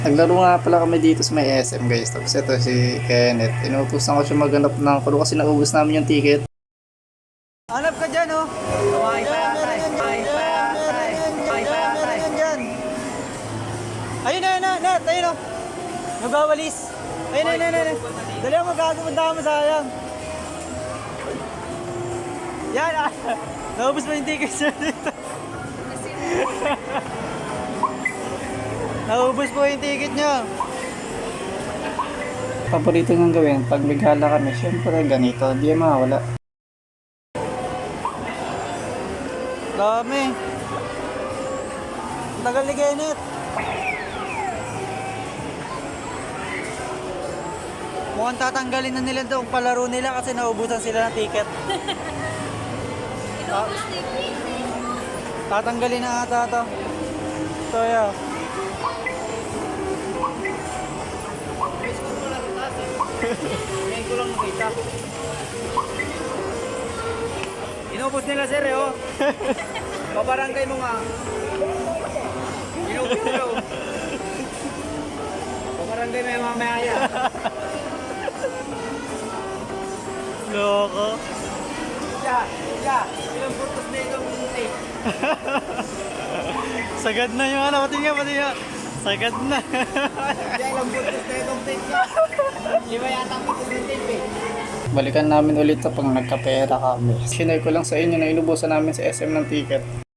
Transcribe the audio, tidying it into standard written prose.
Naglaro nga pala kami dito sa may SM guys. Tapos ito si Kenneth. Inutusan ko siya maghanap ng kulo kasi naubos namin yung ticket. Hanap ka dyan, oh. Meron yan dyan. Ayun na, net. Ayun, oh. Nagwawalis. Ayun na. Dali mo, magkakapunta mo, sayang. Yan, ah. Naubos mo yung tickets niya dito. Naubos po yung ticket niya. Paborito niyang gawin pag may gala kami. Siyempre ganito. Di mawala. Dami. Ang tagal ni Kenneth. Mukhang tatanggalin na nila itong palaro nila kasi naubusan sila ng ticket. Tatanggalin na ata ito. Ito yan. Ngayon ko lang nakita. Inubos nila sir eh, oh. Pabarangay mo nga. Inubos nila, oh. Pabarangay mo yung mamaya yan. Loko. Ilang putos na itong tape. Sagad na yung ano, pati nga. Sagad na. Ilang putos na itong tape ka. Lima yata ang putos ng tape eh. Balikan namin ulit ito pag nagkapera kami. Sinay ko lang sa inyo na inubusan namin sa SM ng ticket.